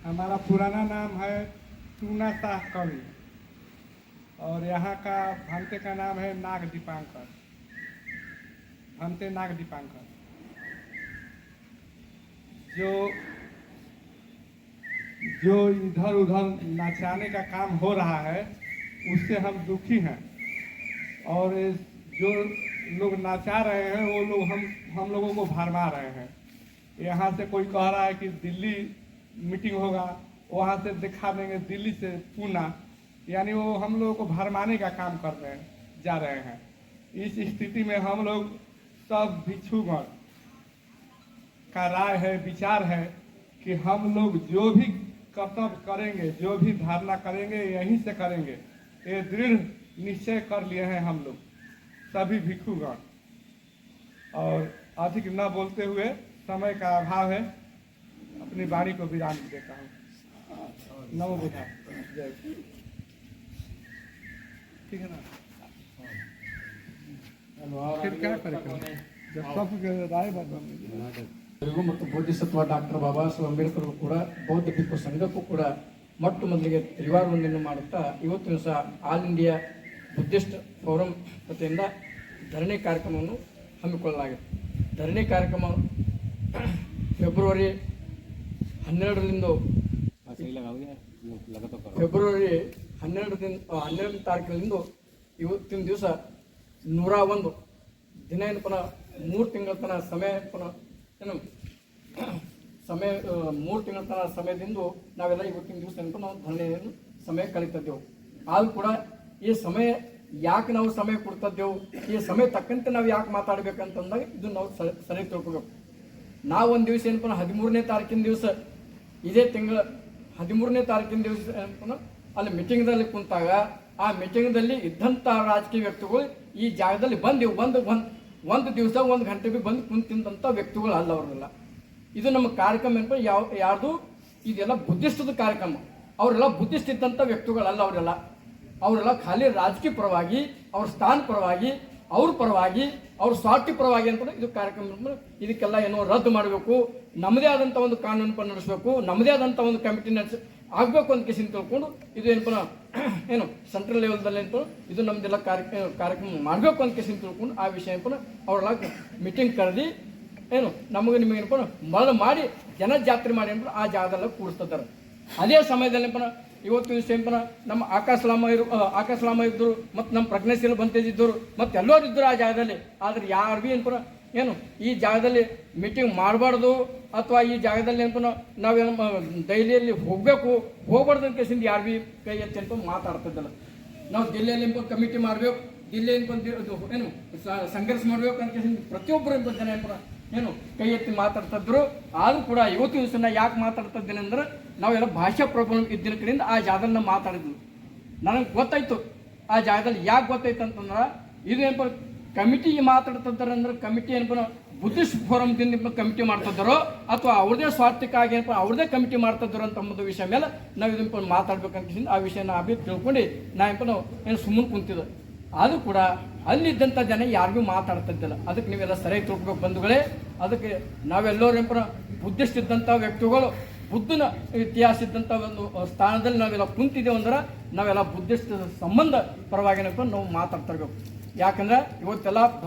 हमारा पुराना नाम है टूना शाह कवि और यहाँ का भंते का नाम है नाग दीपांकर, भंते नाग दीपांकर। जो जो इधर उधर नाचाने का काम हो रहा है उससे हम दुखी हैं। और जो लोग नाचा रहे हैं वो लोग हम लोगों को भरमा रहे हैं। यहाँ से कोई कह रहा है कि दिल्ली मीटिंग होगा, वहाँ से दिखा देंगे दिल्ली से पूना, यानी वो हम लोगों को भरमाने का काम कर रहे हैं, जा रहे हैं। इस स्थिति में हम लोग सब भिक्षुगण का राय है, विचार है कि हम लोग जो भी कर्तव्य करेंगे, जो भी धारणा करेंगे यहीं से करेंगे। ये दृढ़ निश्चय कर लिए हैं हम लोग सभी भिक्षुगण। और अधिक न बोलते हुए, समय का अभाव है, अपनी वाणी को विराम देता हूँ। नमो बुद्धाय। जय। ठीक है ना? फिर क्या करेंगे जब सब राय बदल ಮತ್ತು ಬೋಧಿಸತ್ವ ಡಾಕ್ಟರ್ ಬಾಬಾ ಸಾಹೇಬ್ ಅಂಬೇಡ್ಕರ್ ಕೂಡ ಬೌದ್ಧ ಭಿಕ್ಷು ಸಂಘಕ್ಕೂ ಕೂಡ ಮೊಟ್ಟ ಮೊದಲಿಗೆ ತ್ರಿವಾರ ವಂದನೆ ಮಾಡುತ್ತಾ ಇವತ್ತು ದಿವಸ ಆಲ್ ಇಂಡಿಯಾ ಬುದ್ಧಿಸ್ಟ್ ಫೋರಂ ವತಿಯಿಂದ ಧರಣಿ ಕಾರ್ಯಕ್ರಮವನ್ನು ಹಮ್ಮಿಕೊಳ್ಳಲಾಗಿದೆ. ಧರಣಿ ಕಾರ್ಯಕ್ರಮ ಫೆಬ್ರವರಿ 12ನೇ ತಾರೀಕಿನಿಂದ ಇವತ್ತಿನ ದಿವಸ 101 ದಿನ ಏನಪ್ಪನ 3 ತಿಂಗಳ ತನಕ ಸಮಯ ಏನು ಸಮಯ 3 ತಿಂಗಳ ತನಕ ಸಮಯದಿಂದ ನಾವೆಲ್ಲ ಇವತ್ತಿನ ದಿವಸ ನಾವು ಧರಣಿಯನ್ನು ಸಮಯ ಕಳೀತಿದ್ದೆವು. ಆದರೂ ಕೂಡ ಈ ಸಮಯ ಯಾಕೆ ನಾವು ಸಮಯ ಕೊಡ್ತಿದ್ದೆವು, ಈ ಸಮಯ ತಕ್ಕಂತೆ ನಾವು ಯಾಕೆ ಮಾತಾಡಬೇಕಂತಂದಾಗ ಇದು ನಾವು ಸರಿ ತಿಳ್ಕೋಬೇಕು. ನಾವು ಒಂದು ದಿವಸ ಏನಪ್ಪ 13ನೇ ತಾರೀಕಿನ ದಿವಸ, ಇದೇ ತಿಂಗಳ 13ನೇ ತಾರೀಕಿನ ದಿವಸ ಏನಪ್ಪ ಅಲ್ಲಿ ಮೀಟಿಂಗ್ದಲ್ಲಿ ಕುಂತಾಗ ಆ ಮೀಟಿಂಗ್ದಲ್ಲಿ ಇದ್ದಂಥ ರಾಜಕೀಯ ವ್ಯಕ್ತಿಗಳು ಈ ಜಾಗದಲ್ಲಿ ಬಂದೆವು. ಒಂದು ದಿವಸ 1 ಗಂಟೆಗೆ ಬಂದು ಕುಂತಿದ್ದಂಥ ವ್ಯಕ್ತಿಗಳು ಅಲ್ಲ ಅವರೆಲ್ಲ. ಇದು ನಮ್ಮ ಕಾರ್ಯಕ್ರಮ ಏನಪ್ಪ ಯಾರ್ದು ಇದೆಲ್ಲ ಬುದ್ಧಿಸ್ಟದ ಕಾರ್ಯಕ್ರಮ. ಅವರೆಲ್ಲ ಬುದ್ಧಿಸ್ಟ್ ಇದ್ದಂಥ ವ್ಯಕ್ತಿಗಳಲ್ಲ. ಅವರೆಲ್ಲ ಖಾಲಿ ರಾಜಕೀಯ ಪರವಾಗಿ, ಅವ್ರ ಸ್ಥಾನ ಪರವಾಗಿ, ಅವ್ರ ಪರವಾಗಿ, ಅವ್ರ ಸ್ವಾರ್ಥಿ ಪರವಾಗಿ ಅಂತ ಇದು ಕಾರ್ಯಕ್ರಮ. ಇದಕ್ಕೆಲ್ಲ ಏನೋ ರದ್ದು ಮಾಡಬೇಕು, ನಮ್ಮದೇ ಆದಂಥ ಒಂದು ಕಾನೂನು ನಡೆಸಬೇಕು, ನಮ್ಮದೇ ಆದಂಥ ಒಂದು ಕಮಿಟಿ ಆಗಬೇಕು ಅಂತ ಕೇಸಿನ ತಿಳ್ಕೊಂಡು ಇದು ಏನಪ್ಪ ಏನು ಸೆಂಟ್ರಲ್ ಲೆವೆಲ್ದಲ್ಲಿ ಏನಪ್ಪ ಇದು ನಮ್ದೆಲ್ಲ ಕಾರ್ಯಕ್ರಮ ಮಾಡಬೇಕು ಅಂತ ಕೇಸಿನ ತಿಳ್ಕೊಂಡು ಆ ವಿಷಯ ಏನಪ್ಪ ಅವರೆಲ್ಲ ಮೀಟಿಂಗ್ ಕರೆದಿ ಏನು ನಮಗೆ ನಿಮಗೆ ಏನಪ್ಪ ಮೊದಲು ಮಾಡಿ ಜನಜಾತ್ರೆ ಮಾಡಿ ಏನಪ್ಪ ಆ ಜಾಗದಲ್ಲ ಕೂಡಿಸ್ತಿದ್ದಾರೆ. ಅದೇ ಸಮಯದಲ್ಲಿ ಏನಪ್ಪ ಇವತ್ತು ದಿವಸ ಏನಪ್ಪ ನಮ್ಮ ಆಕಾಶ್ ಲಾಮ ಇದ್ದರು, ಮತ್ತು ನಮ್ಮ ಪ್ರಜ್ಞಾಶೀಲ ಬಂತೇಜ್ ಇದ್ದರು, ಮತ್ತು ಎಲ್ಲರೂ ಇದ್ದರು ಆ ಜಾಗದಲ್ಲಿ. ಆದರೆ ಯಾರು ಭೀ ಏನಪ್ಪ ಏನು ಈ ಜಾಗದಲ್ಲಿ ಮೀಟಿಂಗ್ ಮಾಡಬಾರ್ದು ಅಥವಾ ಈ ಜಾಗದಲ್ಲಿ ಏನಪ್ಪ ನಾವೇನು ದೆಹಲಿಯಲ್ಲಿ ಹೋಗ್ಬಾರ್ದು ಅಂತ ಕೇಸಿಂದ ಯಾರು ಭೀ ಕೈ ಎತ್ತಿ ಅನ್ಕೊಂಡು ಮಾತಾಡ್ತಿದ್ದಲ್ಲ. ನಾವು ದಿಲ್ಲಿಯಲ್ಲಿ ಕಮಿಟಿ ಮಾಡಬೇಕು, ದಿಲ್ಲಿ ಏನು ಸಂಘರ್ಷ ಮಾಡಬೇಕು ಅಂತ ಕೇಸಿಂದ ಪ್ರತಿಯೊಬ್ಬರು ಜನ ಏನು ಕೈ ಎತ್ತಿ ಮಾತಾಡ್ತಿದ್ರು. ಆದರೂ ಕೂಡ ಇವತ್ತು ದಿವಸ ನಾ ಯಾಕೆ ಮಾತಾಡ್ತಿದ್ದೇನೆ ಅಂದ್ರೆ ನಾವೆಲ್ಲ ಭಾಷಾ ಪ್ರಾಬ್ಲಮ್ ಇದ್ದಿನ ಕಡೆಯಿಂದ ಆ ಜಾಗದಲ್ಲಿ ನಾವು ಮಾತಾಡಿದ್ವಿ. ನನಗೆ ಗೊತ್ತಾಯ್ತು ಆ ಜಾಗದಲ್ಲಿ ಯಾಕೆ ಗೊತ್ತಾಯ್ತು ಅಂತಂದ್ರೆ ಇದು ಏನಪ್ಪ ಕಮಿಟಿ ಮಾತಾಡ್ತಿದ್ದಾರೆ ಅಂದ್ರೆ ಕಮಿಟಿ ಏನಪ್ಪ ಬುದ್ಧಿಸ್ಟ್ ಫೋರಮ್ದಿಂದ ಕಮಿಟಿ ಮಾಡ್ತಿದ್ದಾರೋ ಅಥವಾ ಅವ್ರದೇ ಸ್ವಾರ್ಥಕ್ಕಾಗಿ ಏನಪ್ಪ ಅವ್ರದೇ ಕಮಿಟಿ ಮಾಡ್ತಿದ್ದಾರೋ ಅಂತ ಒಂದು ವಿಷಯ ಮೇಲೆ ನಾವು ಇದನ್ನ ಮಾತಾಡ್ಬೇಕಂತ ಆ ವಿಷಯನ ಅಭಿ ತಿಳ್ಕೊಂಡು ನಾವು ಏನು ಸುಮ್ಮನೆ ಕುಂತಿದ್ದೆ. ಆದರೂ ಕೂಡ ಅಲ್ಲಿದ್ದಂಥ ಜನ ಯಾರಿಗೂ ಮಾತಾಡ್ತಿದ್ದಿಲ್ಲ. ಅದಕ್ಕೆ ನೀವೆಲ್ಲ ಸರಿಯಾಗಿ ತಿಳ್ಕೊಬೇಕು ಬಂಧುಗಳೇ. ಅದಕ್ಕೆ ನಾವೆಲ್ಲರೂ ಏನಪ್ಪ ಬುದ್ಧಿಸ್ಟ್ ಇದ್ದಂಥ ವ್ಯಕ್ತಿಗಳು, ಬುದ್ಧನ ಇತಿಹಾಸ ಇದ್ದಂಥ ಒಂದು ಸ್ಥಾನದಲ್ಲಿ ನಾವೆಲ್ಲ ಕುಂತಿದ್ದೇವೆ ಅಂದ್ರೆ ನಾವೆಲ್ಲ ಬುದ್ಧಿಸ್ಟ್ ಸಂಬಂಧ ಪರವಾಗಿ ಏನಪ್ಪ ನಾವು ಮಾತಾಡ್ತಿರ್ಬೇಕು. ಯಾಕಂದ್ರೆ ಇವತ್ತೆಲ್ಲ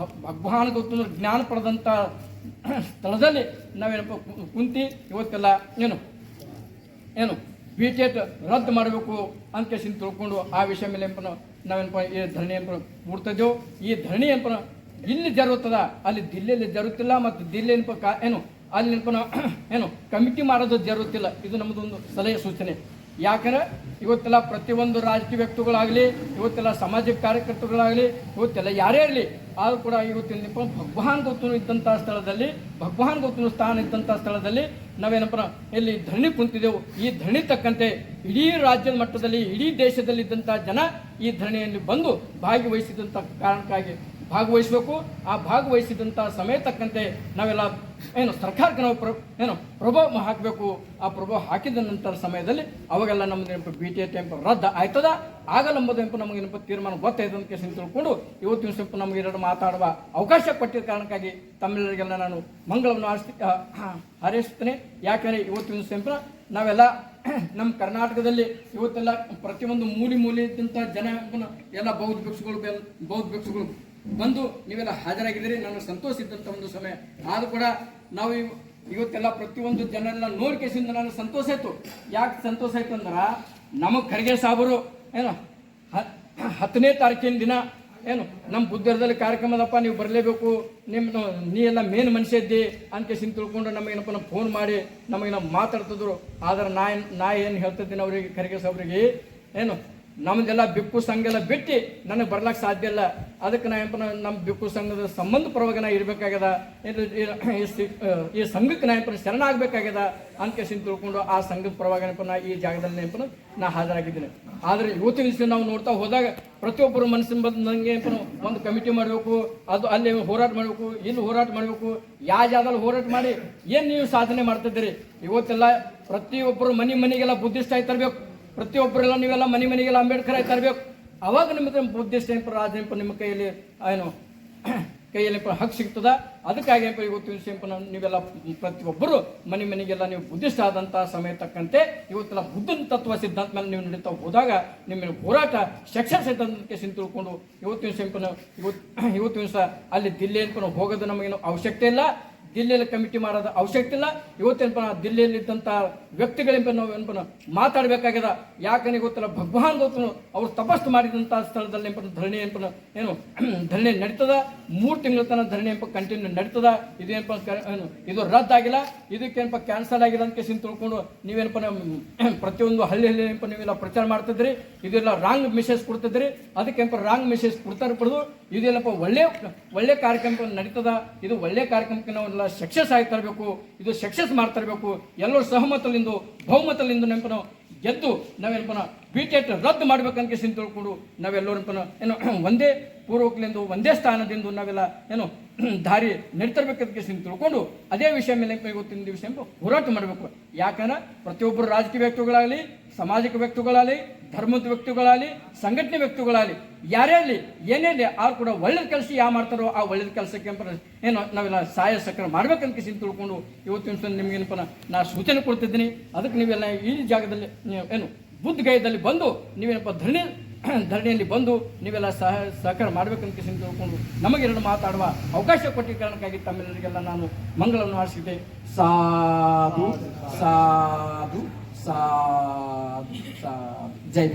ಭಗವಾನ್ ಗೊತ್ತು ಜ್ಞಾನ ಪಡೆದಂಥ ಸ್ಥಳದಲ್ಲಿ ನಾವೇನಪ್ಪ ಕುಂತಿ ಇವತ್ತೆಲ್ಲ ಏನು BTET ರದ್ದು ಮಾಡಬೇಕು ಅಂತ ಕೇಸಿನ ತಿಳ್ಕೊಂಡು ಆ ವಿಷಯ ಮೇಲೆ ನಾವೇನಪ್ಪ ಈ ಧರಣಿ ಏನಪ್ಪ ಮೂಡ್ತಿದ್ದೆವು. ಈ ಧರಣಿ ಏನಪ್ಪ ಇಲ್ಲಿ ಜರುಗುತ್ತದ, ಅಲ್ಲಿ ದಿಲ್ಲಿಯಲ್ಲಿ ಜರುಗುತ್ತಿಲ್ಲ, ಮತ್ತು ದಿಲ್ಲಿ ಏನಪ್ಪ ಅಲ್ಲಿ ಏನಪ್ಪ ಕಮಿಟಿ ಮಾಡೋದು ಜರುಗುತ್ತಿಲ್ಲ. ಇದು ನಮ್ಮದೊಂದು ಸಲಹೆ ಸೂಚನೆ. ಯಾಕಂದ್ರೆ ಇವತ್ತೆಲ್ಲ ಪ್ರತಿಯೊಂದು ರಾಜಕೀಯ ವ್ಯಕ್ತಿಗಳಾಗಲಿ, ಇವತ್ತೆಲ್ಲ ಸಾಮಾಜಿಕ ಕಾರ್ಯಕರ್ತರುಗಳಾಗಲಿ, ಇವತ್ತೆಲ್ಲ ಯಾರೇ ಇರಲಿ, ಆದರೂ ಕೂಡ ಇವತ್ತಿನ ಭಗವಾನ್ ಗೌತಮ ಇದ್ದಂಥ ಸ್ಥಳದಲ್ಲಿ, ಭಗವಾನ್ ಗೌತಮ ಸ್ಥಾನ ಇದ್ದಂಥ ಸ್ಥಳದಲ್ಲಿ ನಾವೇನಪ್ಪ ಇಲ್ಲಿ ಧರಣಿ ಕುಂತಿದ್ದೆವು. ಈ ಧರಣಿ ತಕ್ಕಂತೆ ಇಡೀ ರಾಜ್ಯದ ಮಟ್ಟದಲ್ಲಿ, ಇಡೀ ದೇಶದಲ್ಲಿದ್ದಂಥ ಜನ ಈ ಧರಣಿಯಲ್ಲಿ ಬಂದು ಭಾಗವಹಿಸಿದಂಥ ಕಾರಣಕ್ಕಾಗಿ ಭಾಗವಹಿಸಬೇಕು. ಆ ಭಾಗವಹಿಸಿದಂಥ ಸಮಯ ತಕ್ಕಂತೆ ನಾವೆಲ್ಲ ಏನು ಸರ್ಕಾರಕ್ಕೆ ನಾವು ಪ್ರಭಾವ ಹಾಕಬೇಕು. ಆ ಪ್ರಭಾವ ಹಾಕಿದ ನಂತರ ಸಮಯದಲ್ಲಿ ಅವಾಗೆಲ್ಲ ನಮ್ದು BTA ಟೈಮ್ ರದ್ದು ಆಯ್ತದ ಆಗಲೆಂಬುದು ನಮಗೇನಪ್ಪ ತೀರ್ಮಾನ ಗೊತ್ತಾಯ್ತು ಅಂತ ಕೇಳಿ ತಿಳ್ಕೊಂಡು ಇವತ್ತಿನ ಸ್ವಲ್ಪ ನಮಗೆ ಎರಡು ಮಾತಾಡುವ ಅವಕಾಶ ಕೊಟ್ಟಿದ್ದ ಕಾರಣಕ್ಕಾಗಿ ತಮ್ಮೆಲ್ಲರಿಗೆಲ್ಲ ನಾನು ಮಂಗಳವನ್ನು ಹಾರೈಸ್ತೇನೆ. ಯಾಕಂದರೆ ಇವತ್ತಿನ ಸ್ವಲ್ಪ ನಾವೆಲ್ಲ ನಮ್ಮ ಕರ್ನಾಟಕದಲ್ಲಿ ಇವತ್ತೆಲ್ಲ ಪ್ರತಿಯೊಂದು ಮೂಲೆಯಂಥ ಜನ ಎಲ್ಲ ಬೌದ್ಧ ಭಿಕ್ಷುಗಳು ಬಂದು ನೀವೆಲ್ಲ ಹಾಜರಾಗಿದ್ದೀರಿ. ನನಗೆ ಸಂತೋಷ ಇದ್ದಂಥ ಒಂದು ಸಮಯ. ಆದರೂ ಕೂಡ ನಾವು ಇವತ್ತೆಲ್ಲ ಪ್ರತಿಯೊಂದು ಜನರೆಲ್ಲ ನೋಡ್ಕೇಸಿಂದ ನನಗೆ ಸಂತೋಷ ಆಯಿತು. ಯಾಕೆ ಸಂತೋಷ ಆಯ್ತು ಅಂದ್ರೆ ನಮಗೆ ಖರ್ಗೆ ಸಾಬರು ಏನು 10ನೇ ತಾರೀಕಿನ ದಿನ ಏನು ನಮ್ಮ ಬುದ್ಧರಲ್ಲಿ ಕಾರ್ಯಕ್ರಮದಪ್ಪ ನೀವು ಬರಲೇಬೇಕು, ನೀ ಎಲ್ಲ ಮೇನ್ ಮನುಷ್ಯ ಇದ್ದಿ ಅನ್ಕೇಸಿಂದ ತಿಳ್ಕೊಂಡು ನಮಗೇನಪ್ಪ ಫೋನ್ ಮಾಡಿ ನಮಗೇನೋ ಮಾತಾಡ್ತಿದ್ರು. ಆದ್ರೆ ನಾ ಏನು ಹೇಳ್ತಿದ್ದೀನಿ ಅವ್ರಿಗೆ ಖರ್ಗೆ ಸಾಬ್ರಿಗೆ ಏನು ನಮ್ಮದೆಲ್ಲ ಬಿಕ್ಕು ಸಂಘ ಎಲ್ಲ ಬಿಟ್ಟು ನನಗೆ ಬರ್ಲಿಕ್ಕೆ ಸಾಧ್ಯ ಇಲ್ಲ. ಅದಕ್ಕೆ ನಾ ಏನಪ್ಪ ನಮ್ಮ ಬಿಕ್ಕು ಸಂಘದ ಸಂಬಂಧ ಪರವಾಗಿ ನಾ ಇರಬೇಕಾಗ್ಯದ, ಈ ಸಂಘಕ್ಕೆ ನಾ ಏನಪ್ಪ ಶರಣ ಆಗಬೇಕಾಗ್ಯದ ಅನ್ಕೇಸಿಂದ ತಿಳ್ಕೊಂಡು ಆ ಸಂಘದ ಪರವಾಗಿ ಏನಪ್ಪ ನಾ ಈ ಜಾಗದಲ್ಲಿ ಏನಪ್ಪ ನಾ ಹಾಜರಾಗಿದ್ದೀನಿ. ಆದರೆ ಇವತ್ತಿನ ದಿವಸ ನಾವು ನೋಡ್ತಾ ಹೋದಾಗ ಪ್ರತಿಯೊಬ್ಬರು ಮನಸ್ಸಿನ ಬಂದು ನನಗೆ ಏನಪ್ಪ ಒಂದು ಕಮಿಟಿ ಮಾಡಬೇಕು, ಅದು ಅಲ್ಲಿ ಹೋರಾಟ ಮಾಡಬೇಕು, ಇಲ್ಲಿ ಹೋರಾಟ ಮಾಡಬೇಕು, ಯಾವ ಜಾಗದಲ್ಲಿ ಹೋರಾಟ ಮಾಡಿ ಏನು ನೀವು ಸಾಧನೆ ಮಾಡ್ತಿದ್ದೀರಿ. ಇವತ್ತೆಲ್ಲ ಪ್ರತಿಯೊಬ್ಬರು ಮನೆಗೆಲ್ಲ ಬುದ್ಧಿಸ್ಟ್ ಆಗಿ ತರಬೇಕು. ಪ್ರತಿಯೊಬ್ಬರೆಲ್ಲ ನೀವೆಲ್ಲ ಮನೆಗೆಲ್ಲ ಅಂಬೇಡ್ಕರ್ ಆಗಿ ತರಬೇಕು. ಅವಾಗ ನಿಮಗೆ ಬುದ್ಧಿಸ್ಟ್ ಏನಪ್ಪ ರಾಜನಪ್ಪ ನಿಮ್ಮ ಕೈಯಲ್ಲಿ ಏನು ಕೈಯಲ್ಲಿ ಹಕ್ಕು ಸಿಗ್ತದ. ಅದಕ್ಕಾಗಿ ಇವತ್ತಿನ ವಿಷಯ ನೀವೆಲ್ಲ ಪ್ರತಿಯೊಬ್ಬರು ಮನೆಗೆಲ್ಲ ನೀವು ಬುದ್ಧಿಸ್ಟ್ ಆದಂಥ ಸಮಯ ತಕ್ಕಂತೆ ಇವತ್ತೆಲ್ಲ ಬುದ್ಧನ ತತ್ವ ಸಿದ್ಧಾಂತ ಮೇಲೆ ನೀವು ನಡೀತಾ ಹೋದಾಗ ನಿಮ್ಮ ಹೋರಾಟ ಸಕ್ಸಸ್ ಆಯ್ತಂತ ತಿಳ್ಕೊಂಡು ಇವತ್ತಿನ ವಿಷಯ ಇವತ್ತಿನ ದಿವಸ ಅಲ್ಲಿ ದಿಲ್ಲಿ ಹೋಗೋದು ನಮಗೇನು ಅವಶ್ಯಕತೆ ಇಲ್ಲ, ದಿಲ್ಲಿಯಲ್ಲಿ ಕಮಿಟಿ ಮಾಡೋದು ಅವಶ್ಯಕತೆ ಇಲ್ಲ. ಇವತ್ತೇನಪ್ಪ ದಿಲ್ಲಿಯಲ್ಲಿ ಇದ್ದಂಥ ವ್ಯಕ್ತಿಗಳೇನಪ್ಪ ನಾವು ಮಾತಾಡಬೇಕಾಗ್ಯದ. ಯಾಕಂದ್ರೆ ಗೊತ್ತಿಲ್ಲ ಭಗವಾನ್ ಗೊತ್ತು ಅವ್ರು ತಪಸ್ಸು ಮಾಡಿದಂಥ ಸ್ಥಳದಲ್ಲಿ ಧರಣಿ ಏನು ಧರಣಿ ನಡೀತದ. 3 ತಿಂಗಳ ತನಕ ಧರಣಿ ಕಂಟಿನ್ಯೂ ನಡೀತದ. ಇದು ರದ್ದಾಗಿಲ್ಲ, ಇದಕ್ಕೇನಪ್ಪ ಕ್ಯಾನ್ಸಲ್ ಆಗಿಲ್ಲ ಅಂತ ಕೇಸಿಂದ ತಿಳ್ಕೊಂಡು ನೀವೇನಪ್ಪ ಪ್ರತಿಯೊಂದು ಹಳ್ಳಿ ನೀವೆಲ್ಲ ಪ್ರಚಾರ ಮಾಡ್ತಿದ್ರಿ. ಇದೆಲ್ಲ ರಾಂಗ್ ಮೆಸೇಜ್ ಕೊಡ್ತಿದ್ರಿ. ಅದಕ್ಕೇನಪ್ಪ ರಾಂಗ್ ಮೆಸೇಜ್ ಕೊಡ್ತಾರೆ ಪಡೆದು ಇದೆಲ್ಲಪ್ಪ ಒಳ್ಳೆ ಕಾರ್ಯಕ್ರಮ ನಡೀತದ. ಇದು ಒಳ್ಳೆ ಕಾರ್ಯಕ್ರಮಕ್ಕೆ ನಾವೆಲ್ಲ ಸಕ್ಸಸ್ ಆಗಿ ತರಬೇಕು, ಇದು ಸಕ್ಸಸ್ ಮಾಡ್ತಿರ್ಬೇಕು. ಎಲ್ಲರೂ ಸಹಮತಲಿಂದ ಬಹುಮತಲಿಂದ ನಾವು ಗೆದ್ದು ನಾವೇನಪ್ಪ BTA ರದ್ದು ಮಾಡ್ಬೇಕಂತ ತಿಳ್ಕೊಂಡು ನಾವೆಲ್ಲರೂ ಏನು ಒಂದೇ ಪೂರ್ವಕಲಿಂದ ಒಂದೇ ಸ್ಥಾನದಿಂದ ನಾವೆಲ್ಲ ಏನು ದಾರಿ ನಡೀತಿರ್ಬೇಕಂತ ತಿಳ್ಕೊಂಡು ಅದೇ ವಿಷಯ ಮೇಲೆ ಇವತ್ತಿನ ದಿವಸ ಹೋರಾಟ ಮಾಡಬೇಕು. ಯಾಕಂದ್ರೆ ಪ್ರತಿಯೊಬ್ಬರು ರಾಜಕೀಯ ವ್ಯಕ್ತಿಗಳಾಗಲಿ, ಸಾಮಾಜಿಕ ವ್ಯಕ್ತಿಗಳಾಗಲಿ, ಧರ್ಮದ ವ್ಯಕ್ತಿಗಳಾಗಲಿ, ಸಂಘಟನೆ ವ್ಯಕ್ತಿಗಳಾಗಲಿ, ಯಾರೇ ಆಗಲಿ ಏನೇ ಆಗಲಿ ಅವ್ರು ಕೂಡ ಒಳ್ಳೇದು ಕೆಲಸ ಯಾವ ಮಾಡ್ತಾರೋ ಆ ಒಳ್ಳೇದು ಕೆಲಸಕ್ಕೆ ಏನು ನಾವೆಲ್ಲ ಸಹಾಯ ಸಹಕಾರ ಮಾಡ್ಬೇಕಂತ ತಿಳ್ಕೊಂಡು ಇವತ್ತಿನ ನಿಮ್ಗೇನಪ್ಪ ನಾ ಸೂಚನೆ ಕೊಡ್ತಿದ್ದೀನಿ. ಅದಕ್ಕೆ ನೀವೆಲ್ಲ ಈ ಜಾಗದಲ್ಲಿ ಏನು ಬುದ್ಧಗಯದಲ್ಲಿ ಬಂದು ನೀವೇನಪ್ಪ ಧರಣಿಯಲ್ಲಿ ಬಂದು ನೀವೆಲ್ಲ ಸಹಕಾರ ಮಾಡ್ಬೇಕಂತ ತಿಳ್ಕೊಂಡು ನಮಗೆರಡು ಮಾತಾಡುವ ಅವಕಾಶ ಕೊಟ್ಟಿದ್ದ ಕಾರಣಕ್ಕಾಗಿ ತಮ್ಮೆಲ್ಲರಿಗೆಲ್ಲ ನಾನು ಮಂಗಳವನ್ನು ಹಾರಿಸಿದ್ದೆ. ಸಾಧು ಸಾಧು ಸಾಧು ಸಾಧು. ಜೈ